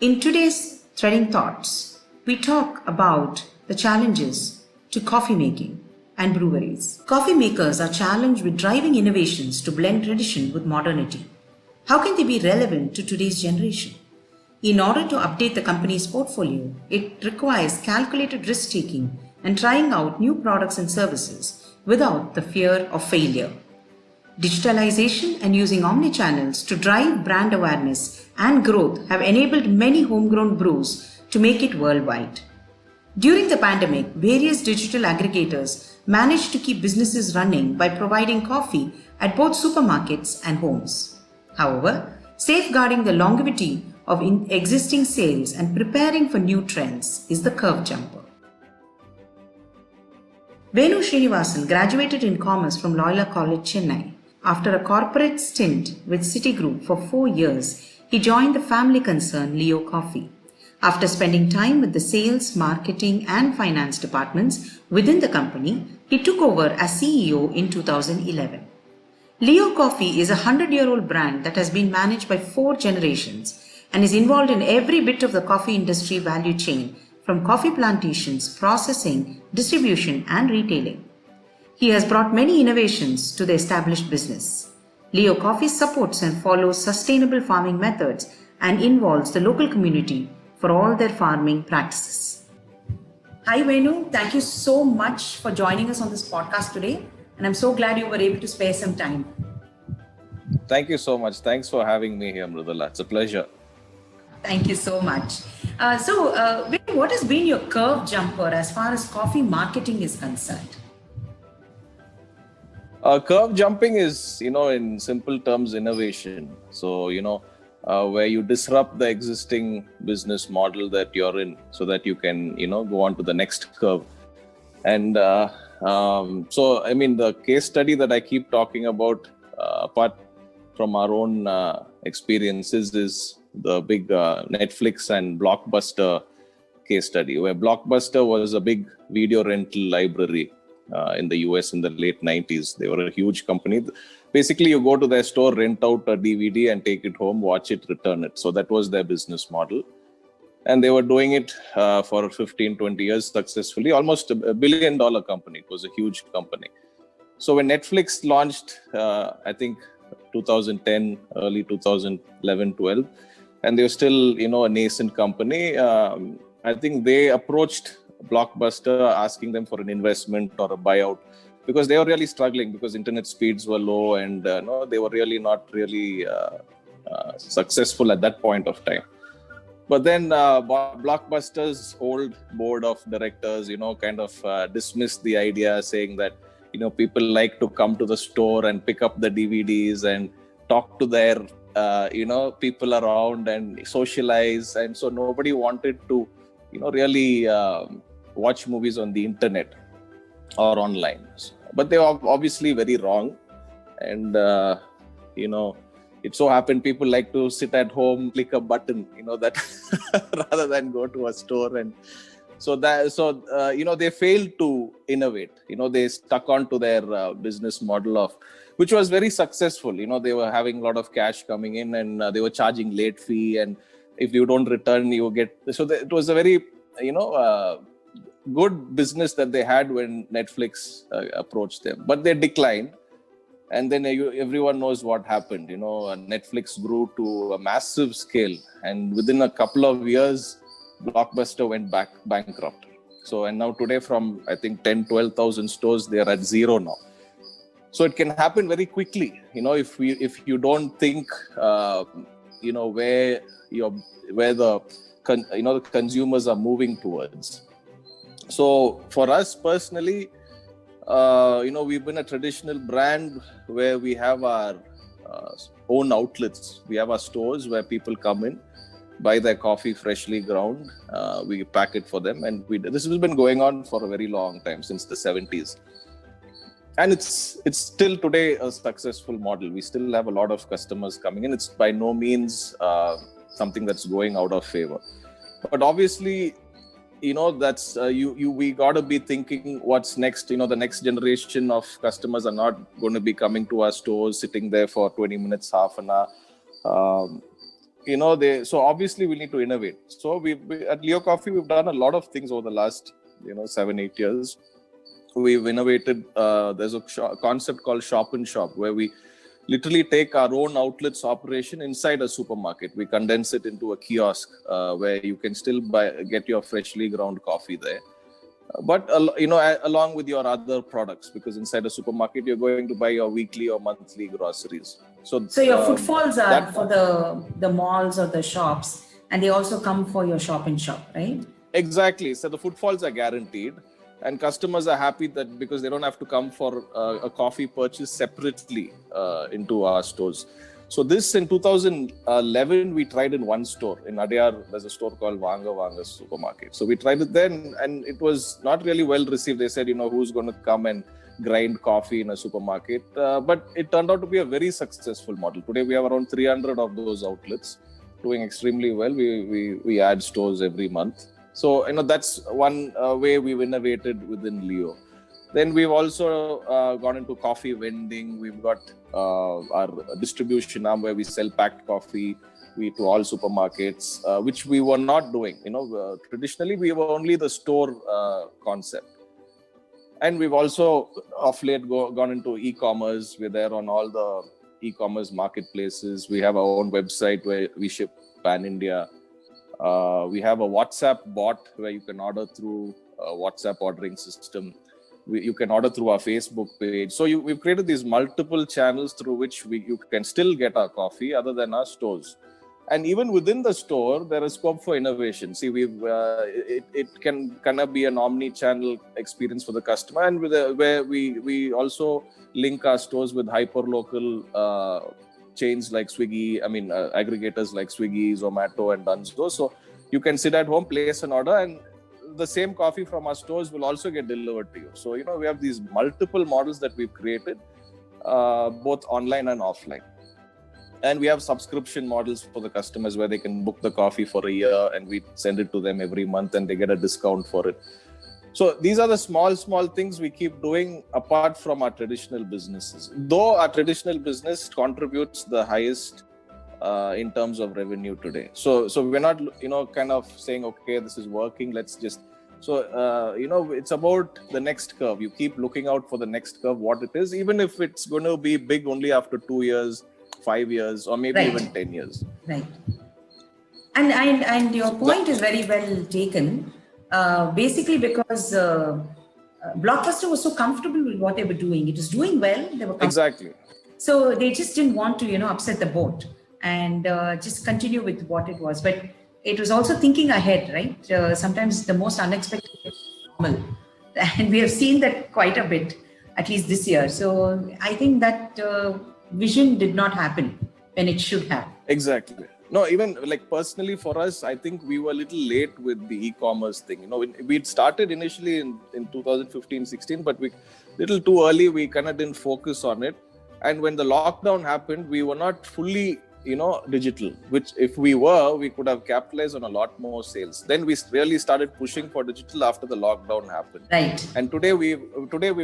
In today's Threading Thoughts, we talk about the challenges to coffee making and breweries. Coffee makers are challenged with driving innovations to blend tradition with modernity. How can they be relevant to today's generation? In order to update the company's portfolio, it requires calculated risk taking and trying out new products and services without the fear of failure. Digitalization and using omnichannels to drive brand awareness and growth have enabled many homegrown brews to make it worldwide. During the pandemic, various digital aggregators managed to keep businesses running by providing coffee at both supermarkets and homes. However, safeguarding the longevity of existing sales and preparing for new trends is the curve jumper. Venu Srinivasan graduated in commerce from Loyola College, Chennai. After a corporate stint with Citigroup for 4 years, he joined the family concern Leo Coffee. After spending time with the sales, marketing, and finance departments within the company, he took over as CEO in 2011. Leo Coffee is a 100-year-old brand that has been managed by 4 generations and is involved in every bit of the coffee industry value chain, from coffee plantations, processing, distribution, and retailing. He has brought many innovations to the established business. Leo Coffee supports and follows sustainable farming methods and involves the local community for all their farming practices. Hi Venu, thank you so much for joining us on this podcast today, and I'm so glad you were able to spare some time. Thank you so much. Thanks for having me here, Mrudula. It's a pleasure. Thank you so much. Venu, what has been your curve jumper as far as coffee marketing is concerned? Curve jumping is, in simple terms, innovation. So, where you disrupt the existing business model that you're in so that you can, go on to the next curve. And the case study that I keep talking about, apart from our own experiences, is the big Netflix and Blockbuster case study, where Blockbuster was a big video rental library in the US in the late 90s. They were a huge company. Basically, you go to their store, rent out a DVD and take it home, watch it, return it. So that was their business model. And they were doing it for 15, 20 years successfully, almost $1 billion company. It was a huge company. So when Netflix launched, I think 2010, early 2011, 12, and they were still, a nascent company, I think they approached Blockbuster asking them for an investment or a buyout, because they were really struggling because internet speeds were low and they were really not successful at that point of time. But then Blockbuster's old board of directors, dismissed the idea, saying that, people like to come to the store and pick up the DVDs and talk to their, people around and socialize. And so nobody wanted to, really watch movies on the internet or online. But they were obviously very wrong. And, it so happened people like to sit at home, click a button, that rather than go to a store. And they failed to innovate. They stuck on to their business model which was very successful. They were having a lot of cash coming in, and they were charging late fee. And if you don't return, you get, it was a very, good business that they had when Netflix approached them, but they declined. And then everyone knows what happened. Netflix grew to a massive scale, and within a couple of years, Blockbuster went bankrupt. So, and now today, from I think 10-12,000 stores, they are at 0 now. So it can happen very quickly. If you don't think, where the consumers are moving towards. So for us personally, we've been a traditional brand where we have our own outlets. We have our stores where people come in, buy their coffee freshly ground. We pack it for them, and this has been going on for a very long time, since the 70s. And it's still today a successful model. We still have a lot of customers coming in. It's by no means something that's going out of favor. But obviously, that's we got to be thinking what's next. The next generation of customers are not going to be coming to our stores, sitting there for 20 minutes, half an hour. so obviously we need to innovate. So we at Leo Coffee, we've done a lot of things over the last 7-8 years. We've innovated. There's a concept called Shop in Shop, where we literally take our own outlets operation inside a supermarket. We condense it into a kiosk where you can still get your freshly ground coffee there. But along with your other products, because inside a supermarket you're going to buy your weekly or monthly groceries. So your footfalls are for the malls or the shops, and they also come for your Shop in Shop, right? Exactly. So the footfalls are guaranteed, and customers are happy that because they don't have to come for a coffee purchase separately into our stores. So this in 2011 we tried in one store in Adyar. There's a store called Vanga Supermarket. So we tried it then, and it was not really well received. They said, who's going to come and grind coffee in a supermarket? But it turned out to be a very successful model. Today we have around 300 of those outlets, doing extremely well. We add stores every month. So that's one way we've innovated within Leo. Then we've also gone into coffee vending. We've got our distribution arm where we sell packed coffee to all supermarkets, which we were not doing. Traditionally we were only the store concept. And we've also of late gone into e-commerce. We're there on all the e-commerce marketplaces. We have our own website where we ship pan-India. We have a WhatsApp bot where you can order through a WhatsApp ordering system. You can order through our Facebook page. So we've created these multiple channels through which you can still get our coffee other than our stores. And even within the store, there is scope for innovation. See, it can kind of be an omni-channel experience for the customer, and where we also link our stores with hyper-local chains like Swiggy, aggregators like Swiggy, Zomato, and Dunzo. So you can sit at home, place an order, and the same coffee from our stores will also get delivered to you. So, we have these multiple models that we've created, both online and offline. And we have subscription models for the customers where they can book the coffee for a year and we send it to them every month and they get a discount for it. So these are the small things we keep doing apart from our traditional businesses. Though our traditional business contributes the highest in terms of revenue today. So we're not, kind of saying, okay, this is working, let's just... So, it's about the next curve. You keep looking out for the next curve, what it is, even if it's going to be big only after 2 years, 5 years, or maybe even 10 years. Right. And your point is very well taken. Basically because Blockbuster was so comfortable with what they were doing. It was doing well. They were exactly. So they just didn't want to, upset the boat and just continue with what it was. But it was also thinking ahead, right? Sometimes the most unexpected is normal. And we have seen that quite a bit, at least this year. So I think that vision did not happen when it should have. Exactly. No, even like personally for us, I think we were a little late with the e-commerce thing. We'd started initially in 2015-16, but little too early, we kind of didn't focus on it. And when the lockdown happened, we were not fully, digital, which if we were, we could have capitalized on a lot more sales. Then we really started pushing for digital after the lockdown happened. Right. And today we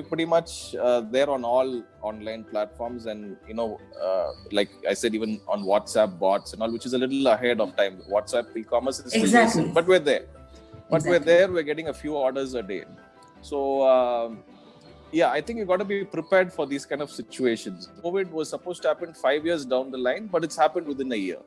pretty much there on all online platforms, and like I said, even on WhatsApp bots and all, which is a little ahead of time. WhatsApp e-commerce is still nascent, but we're there. We're getting a few orders a day. So I think you got to be prepared for these kind of situations. COVID was supposed to happen 5 years down the line, but it's happened within a year.